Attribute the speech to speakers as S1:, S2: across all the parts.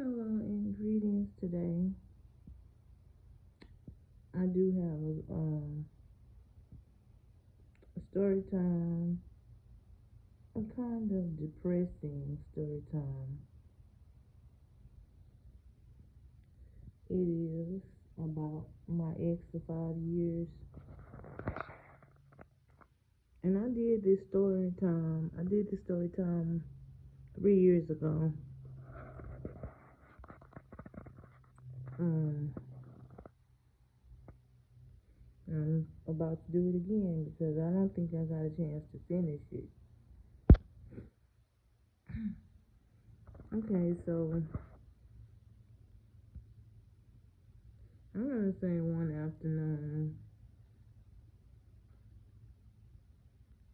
S1: Hello, ingredients today. I do have a story time, a kind of depressing story time. It is about my ex of 5 years. And I did this story time. I did this story time 3 years ago. Um, I'm about to do it again because I don't think I got a chance to finish it. Okay, so I'm gonna say one afternoon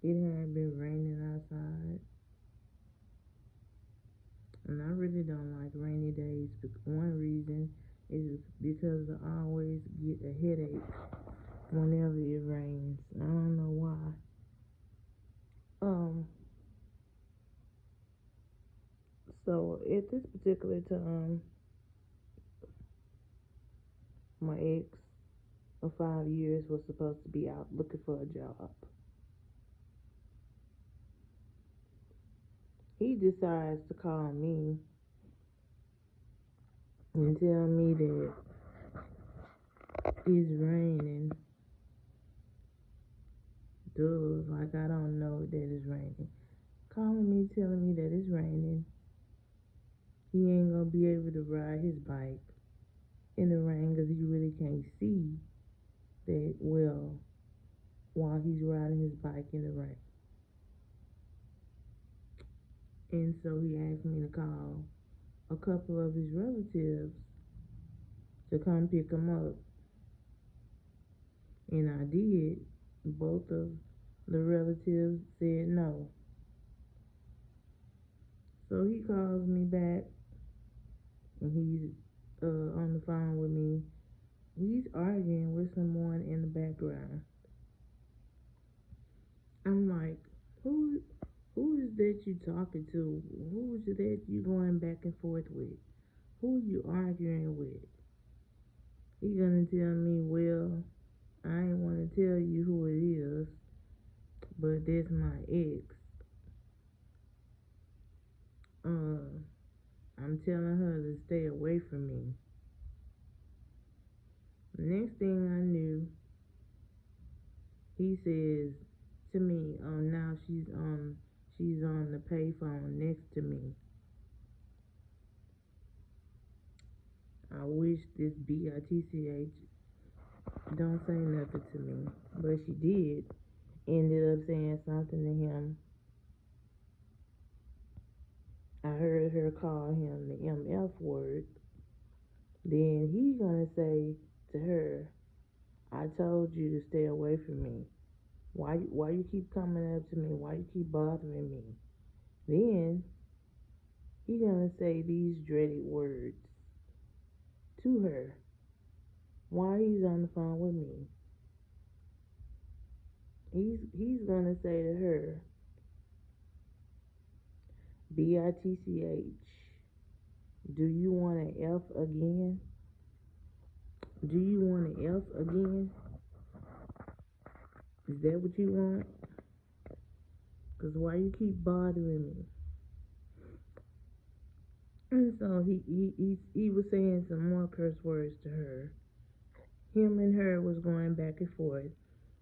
S1: it had been raining outside, and I really don't like rainy days. One reason is because I always get a headache whenever it rains. I don't know why. Um, so at this particular time, my ex of 5 years was supposed to be out looking for a job. He decides to call me and tell me that it's raining. Dude, like I don't know that it's raining. Calling me, telling me that it's raining. He ain't gonna be able to ride his bike in the rain because he really can't see that well while he's riding his bike in the rain. And so he asked me to call a couple of his relatives to come pick him up. And I did. Both of the relatives said no. So he calls me back and he's on the phone with me. He's arguing with someone in the background. I'm like, who who is that you talking to? Who is that you going back and forth with? Who you arguing with? He gonna tell me, well, I ain't wanna tell you who it is, but that's my ex. I'm telling her to stay away from me. The next thing I knew, he says to me, oh now she's on the payphone next to me. I wish this bitch don't say nothing to me. But she did. Ended up saying something to him. I heard her call him the MF word. Then he gonna say to her, I told you to stay away from me. Why you keep coming up to me? Why you keep bothering me? Then he gonna say these dreaded words to her while he's on the phone with me. He's gonna say to her, bitch, do you want an F again? Do you want an F again? Is that what you want? Because why you keep bothering me? And so he was saying some more curse words to her. Him and her was going back and forth,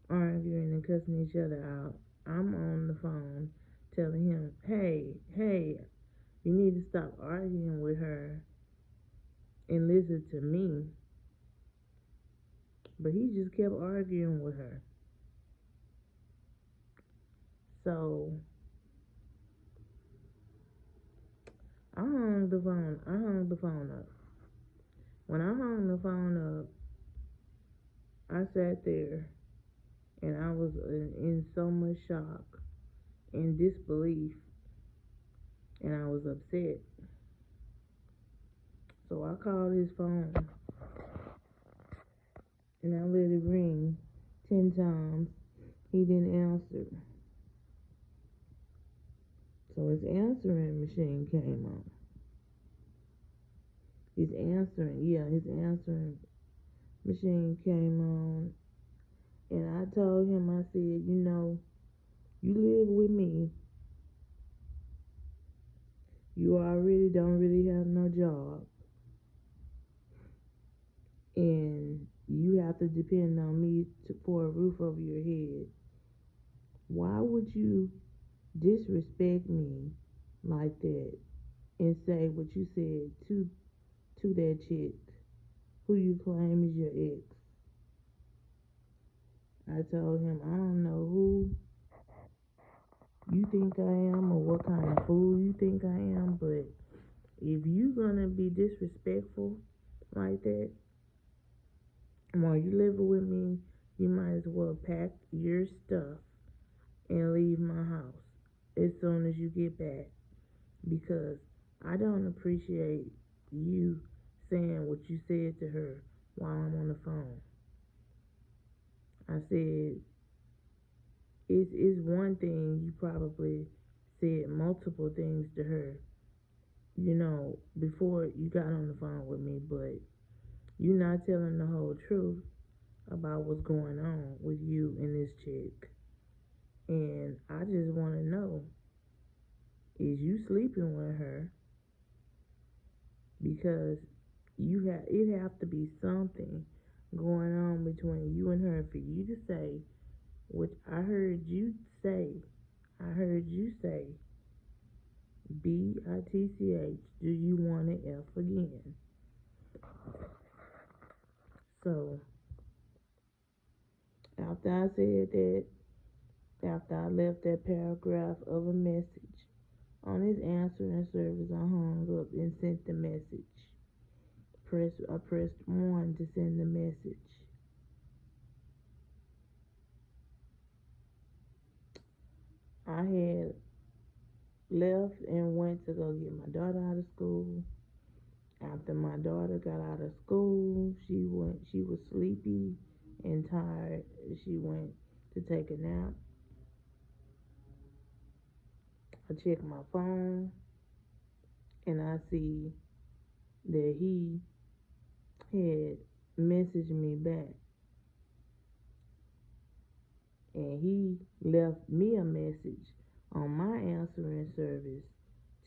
S1: arguing and cussing each other out. I'm on the phone telling him, hey, you need to stop arguing with her and listen to me. But he just kept arguing with her. So I hung the phone up. When I hung the phone up, I sat there and I was in so much shock and disbelief, and I was upset. So I called his phone and I let it ring 10 times. He didn't answer. So his answering machine came on. his answering machine came on, and I told him, I said, you live with me, you already don't really have no job, and you have to depend on me for a roof over your head. Why would you disrespect me like that and say what you said to that chick who you claim is your ex? I told him, I don't know who you think I am or what kind of fool you think I am, but if you gonna be disrespectful like that while you living with me, you might as well pack your stuff and leave my house as soon as you get back, because I don't appreciate you saying what you said to her while I'm on the phone. I said, it's one thing you probably said multiple things to her, before you got on the phone with me, but you're not telling the whole truth about what's going on with you and this chick. And I just want to know, is you sleeping with her? Because it have to be something going on between you and her for you to say, which I heard you say. I heard you say, BITCH, do you want to F again? So after I said that, after I left that paragraph of a message on his answering service, I hung up and sent the message. I pressed 1 to send the message. I had left and went to go get my daughter out of school. After my daughter got out of school, she was sleepy and tired. She went to take a nap. I checked my phone and I see that he had messaged me back, and he left me a message on my answering service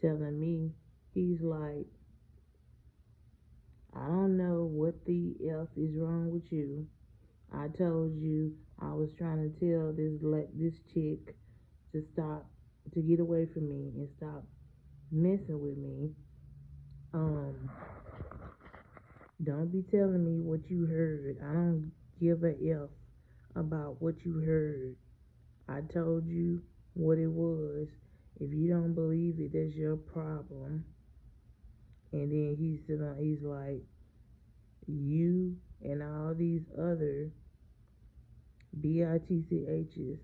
S1: telling me, he's like, I don't know what the F is wrong with you. I told you I was trying to tell this chick to stop, to get away from me and stop messing with me. Don't be telling me what you heard. I don't give a F about what you heard. I told you what it was. If you don't believe it, that's your problem. And then he's like, you and all these other BITCHs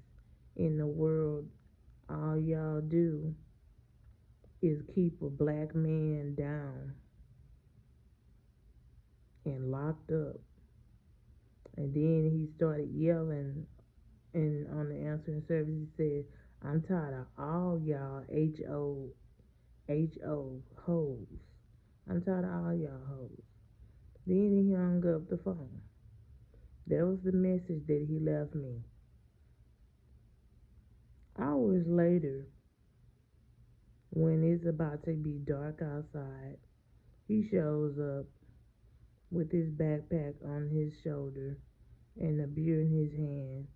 S1: in the world, all y'all do is keep a black man down and locked up. And then he started yelling, and on the answering service he said, I'm tired of all y'all HO hoes. I'm tired of all y'all hoes. Then he hung up the phone. That was the message that he left me. Hours later, when it's about to be dark outside, he shows up with his backpack on his shoulder and a beer in his hand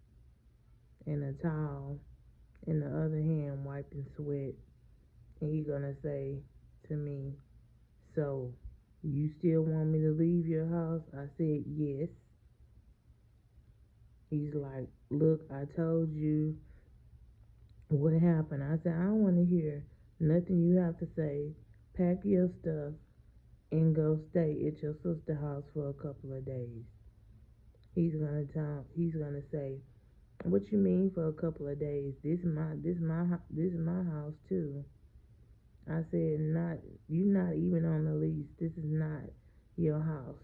S1: and a towel in the other hand wiping sweat. And he gonna say to me, so you still want me to leave your house? I said yes. He's like, look, I told you what happened. I said, I don't want to hear nothing you have to say. Pack your stuff and go stay at your sister's house for a couple of days. He's gonna say, what you mean for a couple of days? This is my house too. I said, not, you're not even on the lease. This is not your house.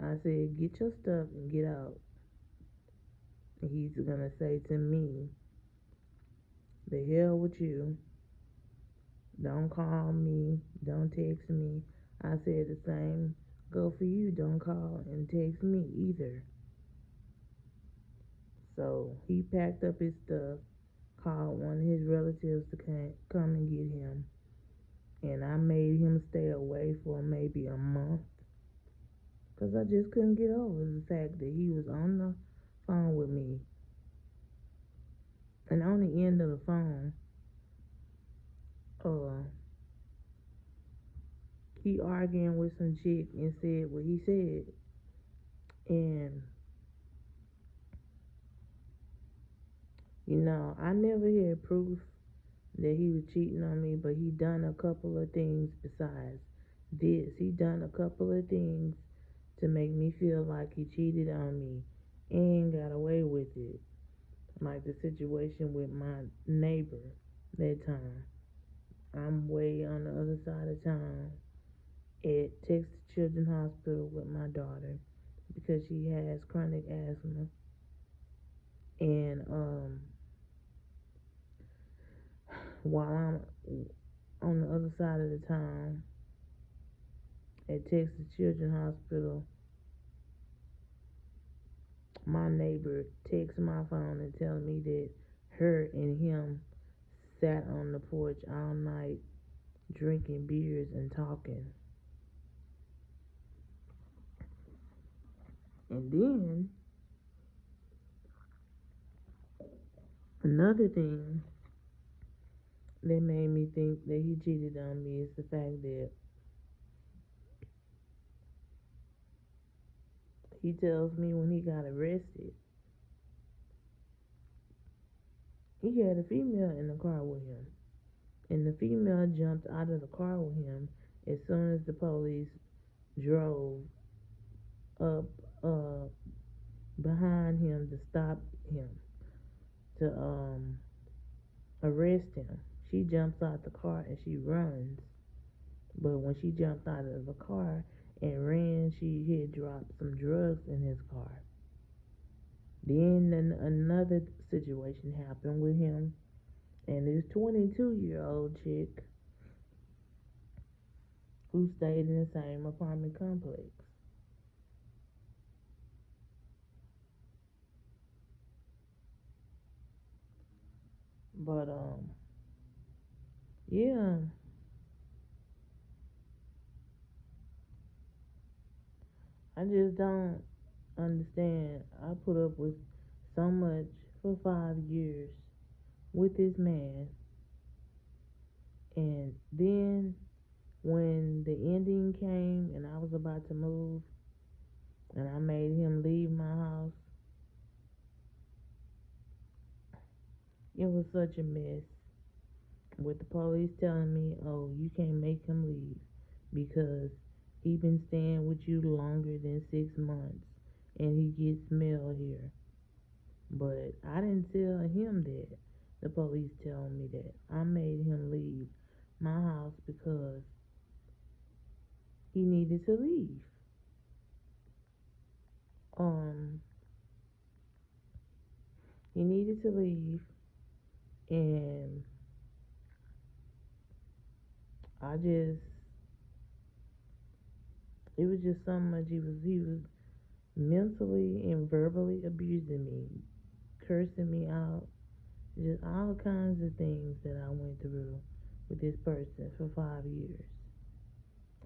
S1: I said, get your stuff and get out. And he's gonna say to me, the hell with you. Don't call me. Don't text me. I said the same go for you. Don't call and text me either. So he packed up his stuff, called one of his relatives to come and get him, and I made him stay away for maybe a month because I just couldn't get over the fact that he was on the phone with me. And on the end of the phone, uh, he arguing with some chick and said what he said. And, I never had proof that he was cheating on me, but he done a couple of things besides this. He done a couple of things to make me feel like he cheated on me and got away with it. Like the situation with my neighbor that time. I'm way on the other side of town at Texas Children's Hospital with my daughter because she has chronic asthma. And while I'm on the other side of the town at Texas Children's Hospital, my neighbor texts my phone and tells me that her and him sat on the porch all night drinking beers and talking. And then another thing that made me think that he cheated on me is the fact that he tells me when he got arrested, he had a female in the car with him. And the female jumped out of the car with him as soon as the police drove up behind him to stop him, to arrest him. She jumps out the car and she runs. But when she jumped out of the car and ran, she had dropped some drugs in his car. Then another situation happened with him and this 22-year-old chick who stayed in the same apartment complex. But yeah, I just don't understand. I put up with so much for 5 years with this man, and then when the ending came and I was about to move and I made him leave my house, it was such a mess with the police telling me, oh, you can't make him leave because he been staying with you longer than 6 months and he gets mail here. But I didn't tell him that. The police told me that. I made him leave my house because he needed to leave. Um, he needed to leave, and I just, it was just so much. He was mentally and verbally abusing me, cursing me out, just all kinds of things that I went through with this person for 5 years.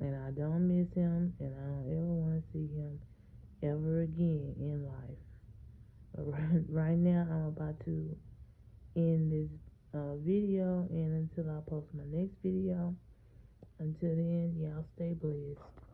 S1: And I don't miss him, and I don't ever want to see him ever again in life. Right now, I'm about to end this video, and until I post my next video, until then, y'all stay blessed.